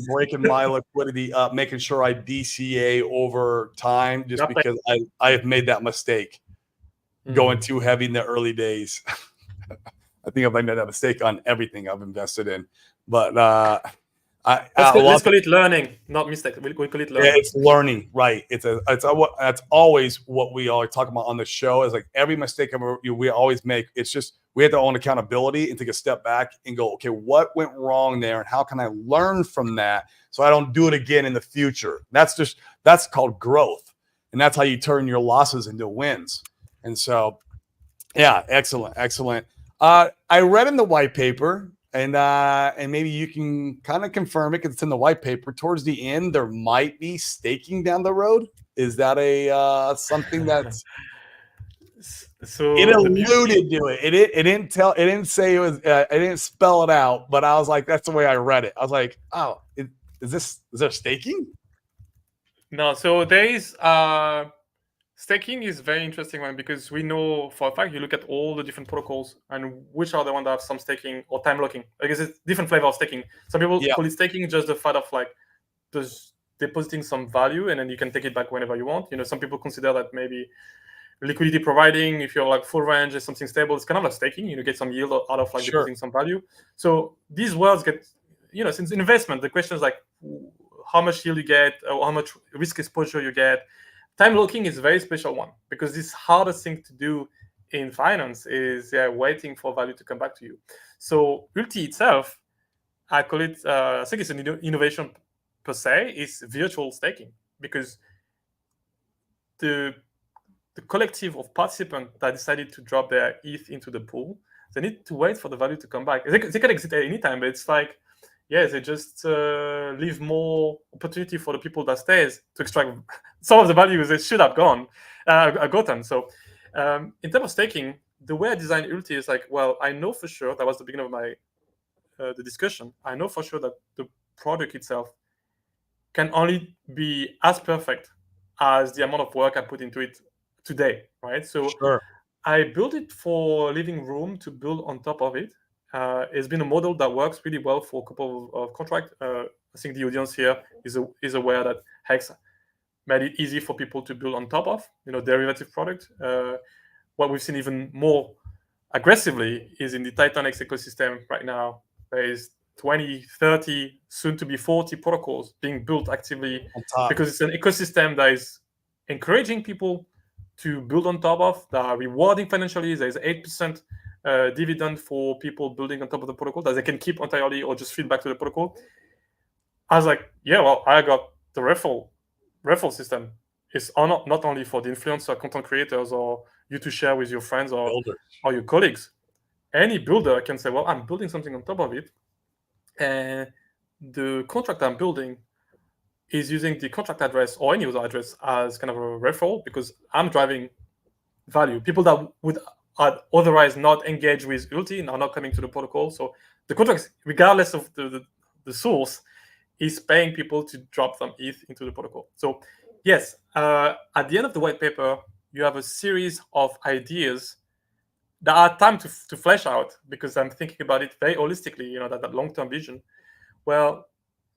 breaking my liquidity up, making sure I DCA over time, just because I have made that mistake going too heavy in the early days. I think I've made that mistake on everything I've invested in, but let's call it learning, not mistake. We call it learning. Yeah, it's learning, right? That's always what we always talk about on the show. Is like every mistake we always make. It's just we have to own accountability and take a step back and go, okay, what went wrong there, and how can I learn from that so I don't do it again in the future? That's called growth, and that's how you turn your losses into wins. And so, yeah, excellent. I read in the white paper. And maybe you can kind of confirm it because it's in the white paper. Towards the end, there might be staking down the road. Is that a something that's so it alluded to it? It didn't say it was. It didn't spell it out, but I was like, that's the way I read it. I was like, oh, is there staking? No, so there is staking is very interesting one because we know for a fact you look at all the different protocols and which are the ones that have some staking or time locking. I guess it's different flavor of staking. Some people call it staking just the fact of like just depositing some value and then you can take it back whenever you want. Some people consider that maybe liquidity providing, if you're like full range, is something stable. It's kind of like staking. Get some yield out of like depositing some value. So these words get, since investment, the question is like how much yield you get or how much risk exposure you get. Time locking is a very special one because this hardest thing to do in finance is waiting for value to come back to you. So Ulti itself, I call it, I think it's an innovation per se, is virtual staking because the collective of participants that decided to drop their ETH into the pool, they need to wait for the value to come back. They can exit at any time, but it's like, they just leave more opportunity for the people that stays to extract some of the values they should have gotten. So in terms of staking, the way I designed Ulti is like, well, I know for sure, that was the beginning of my the discussion, I know for sure that the product itself can only be as perfect as the amount of work I put into it today, right? So I built it for leaving room to build on top of it. It's been a model that works really well for a couple of contracts. I think the audience here is aware that Hex made it easy for people to build on top of, derivative product. What we've seen even more aggressively is in the Titanex ecosystem right now. There is 20, 30, soon to be 40 protocols being built actively because it's an ecosystem that is encouraging people to build on top of, that are rewarding financially. There's 8% dividend for people building on top of the protocol that they can keep entirely or just feed back to the protocol. I was like, I got the referral system. It's not only for the influencer content creators or you to share with your friends or your colleagues. Any builder can say, well, I'm building something on top of it, and the contract I'm building is using the contract address or any user address as kind of a referral because I'm driving value. People that would otherwise not engage with Ulti are not coming to the protocol. So the contract, regardless of the source, is paying people to drop some ETH into the protocol. So yes, at the end of the white paper, you have a series of ideas that are time to flesh out because I'm thinking about it very holistically, that long-term vision. Well,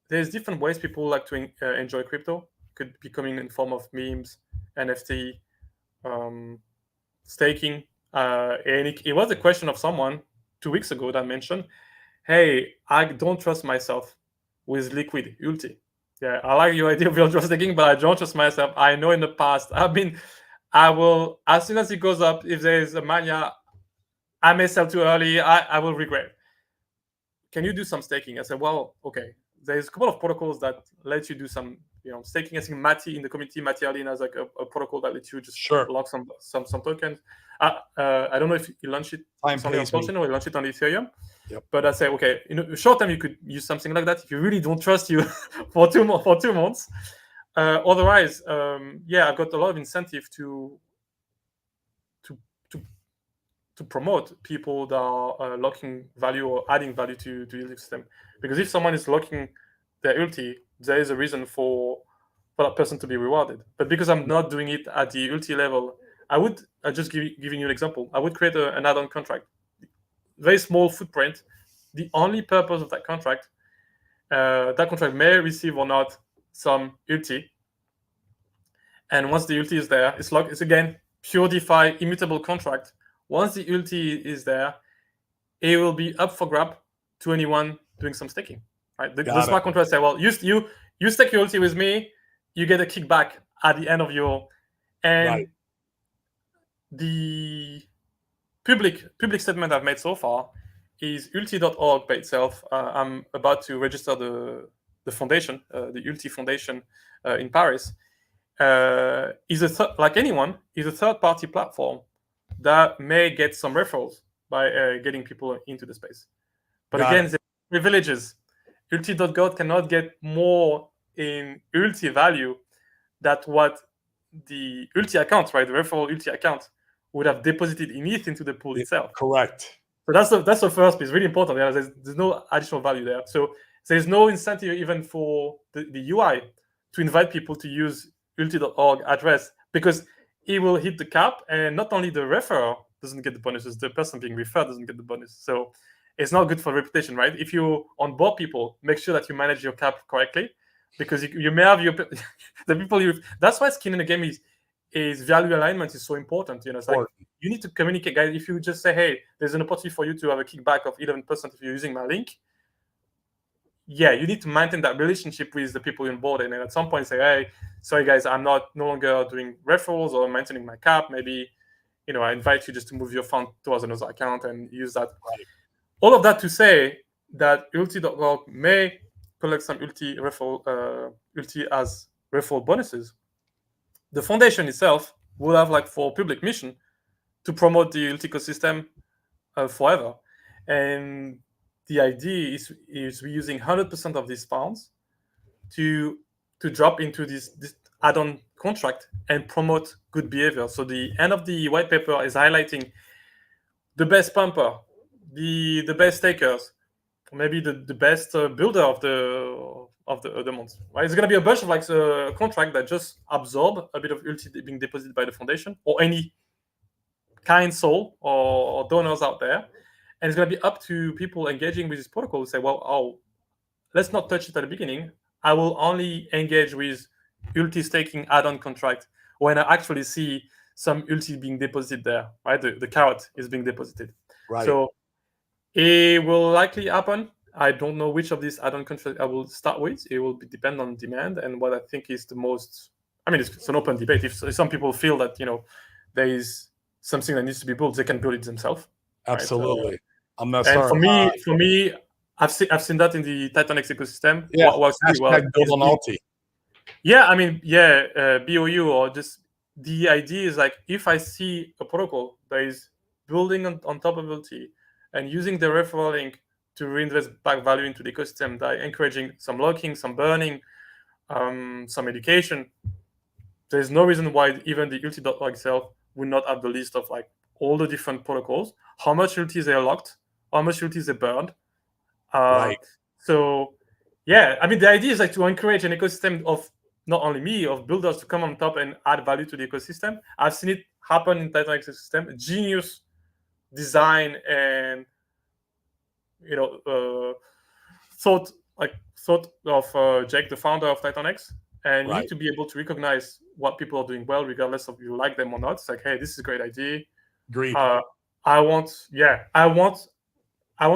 there's different ways people like to enjoy crypto. could be coming in form of memes, NFT, staking. And it was a question of someone 2 weeks ago that mentioned, hey, I don't trust myself with liquid Ulti. Yeah, I like your idea of virtual staking, but I don't trust myself. I know in the past, I will, as soon as it goes up, if there is a mania, I may sell too early, I will regret. Can you do some staking? I said, well, okay. There's a couple of protocols that let you do some, staking. I think Mati in the community, Mati Alin has like a protocol that lets you just lock some tokens. I don't know if you launched it only on Pulsion or you launched it on Ethereum. Yep. But I say, okay, short term you could use something like that if you really don't trust you for 2 months. Otherwise, I've got a lot of incentive to promote people that are locking value or adding value to the Ulti system. Because if someone is locking their Ulti, there is a reason for that person to be rewarded. But because I'm not doing it at the Ulti level, I would just giving you an example. I would create an add-on contract, very small footprint. The only purpose of that contract may receive or not some Ulti. And once the Ulti is there, it's locked. It's again pure DeFi, immutable contract. Once the Ulti is there, it will be up for grab to anyone doing some staking. Right? The smart contract say, well, you stake your Ulti with me, you get a kickback at the end of your. And the public statement I've made so far is ulti.org by itself. I'm about to register the foundation, the Ulti Foundation in Paris. Like anyone, is a third-party platform that may get some referrals by getting people into the space. But again, the privileges. Ulti.god cannot get more in Ulti value than what the Ulti account, right, the referral Ulti account, would have deposited in ETH into the pool itself. Correct. So that's the first piece, really important. Yeah, there's no additional value there. So there's no incentive even for the UI to invite people to use ulti.org address, because it will hit the cap, and not only the referrer doesn't get the bonuses, the person being referred doesn't get the bonus. So it's not good for reputation, right? If you onboard people, make sure that you manage your cap correctly, because you may have the people that's why skin in the game is value alignment is so important. It's like you need to communicate, guys. If you just say, hey, there's an opportunity for you to have a kickback of 11% if you're using my link, you need to maintain that relationship with the people you onboard, and then at some point say, hey, sorry guys, I'm no longer doing referrals or maintaining my cap. Maybe, I invite you just to move your fund towards another account and use that. Right. All of that to say that ulti.org may collect some Ulti as referral bonuses. The foundation itself will have, like, for public mission to promote the Ulti ecosystem forever. And the idea is we're using 100% of these funds to drop into this add-on contract and promote good behavior. So the end of the white paper is highlighting the best pumper, the best takers, maybe the best builder of the month. Right? It's going to be a bunch of like a contract that just absorb a bit of Ulti being deposited by the foundation or any kind soul or donors out there. And it's going to be up to people engaging with this protocol to say, well, let's not touch it at the beginning. I will only engage with Ulti staking add-on contract when I actually see some Ulti being deposited there, right? The carrot is being deposited. Right. So it will likely happen. I don't know which of these add-on contracts I will start with. It will depend on demand and what I think is the most. I mean, it's an open debate. If some people feel that there is something that needs to be built, they can build it themselves. Absolutely. Right? I'm not and sorry. For me, I've seen that in the Titan-X ecosystem. Yeah. What works really well. Build on Ulti. Yeah, I mean, BOU or just the idea is like, if I see a protocol that is building on top of Ulti and using the referral link to reinvest back value into the ecosystem, by encouraging some locking, some burning, some education, there's no reason why even the ulti.org itself would not have the list of like all the different protocols, how much Ultis they are locked, how much Ultis they burned. Right. So yeah, I mean, the idea is like to encourage an ecosystem of not only me, of builders to come on top and add value to the ecosystem. I've seen it happen in Titan-X ecosystem. Genius design and thought of Jake, the founder of Titan-X, And you Right. need to be able to recognize what people are doing well, regardless of you like them or not. It's like, hey, this is a great idea. Agreed. I want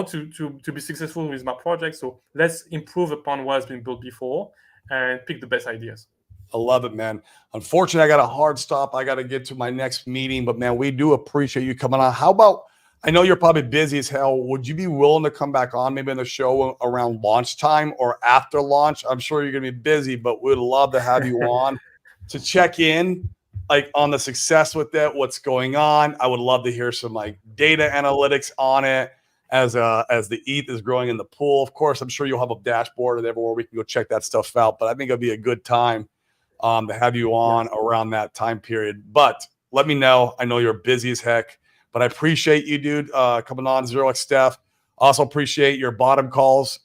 to be successful with my project. So let's improve upon what has been built before and pick the best ideas. I love it, man. Unfortunately, I got a hard stop. I got to get to my next meeting, but man, we do appreciate you coming on. How about, I know you're probably busy as hell. Would you be willing to come back on maybe in the show around launch time or after launch? I'm sure you're going to be busy, but we'd love to have you on to check in like on the success with it, what's going on. I would love to hear some like data analytics on it as the ETH is growing in the pool. Of course, I'm sure you'll have a dashboard and everywhere we can go check that stuff out, but I think it'll be a good time to have you on around that time period. But let me know. I know you're busy as heck, but I appreciate you, dude, coming on 0xStef. Also appreciate your bottom calls.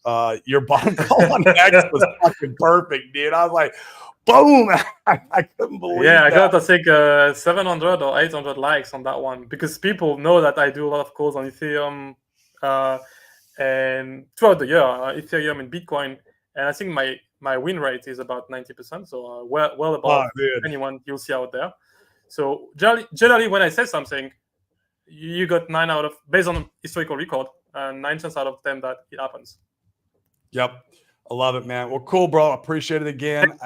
Your bottom call on X was fucking perfect, dude. I was like, boom. I couldn't believe Yeah, I that. got, I think, 700 or 800 likes on that one because people know that I do a lot of calls on Ethereum and throughout the year, Ethereum and Bitcoin. And I think my win rate is about 90%. So well above anyone you'll see out there. So generally, when I say something, you got 9 out of, based on historical record, 9 chances out of 10 that it happens. Yep. I love it, man. Well, cool, bro. Appreciate it again.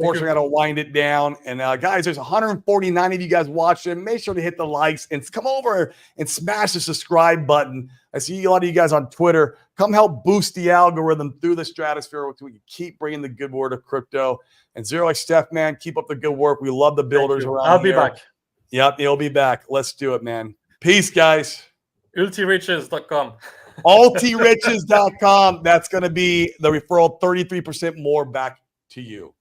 Fortunately, I got to wind it down. And guys, there's 149 of you guys watching. Make sure to hit the likes and come over and smash the subscribe button. I see a lot of you guys on Twitter. Come help boost the algorithm through the stratosphere so we can keep bringing the good word of crypto. And 0xStef, man, keep up the good work. We love the builders around here. I'll be back. Yep, he'll be back. Let's do it, man. Peace, guys. UltiRiches.com. UltiRiches.com. That's going to be the referral 33% more back to you.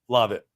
Love it.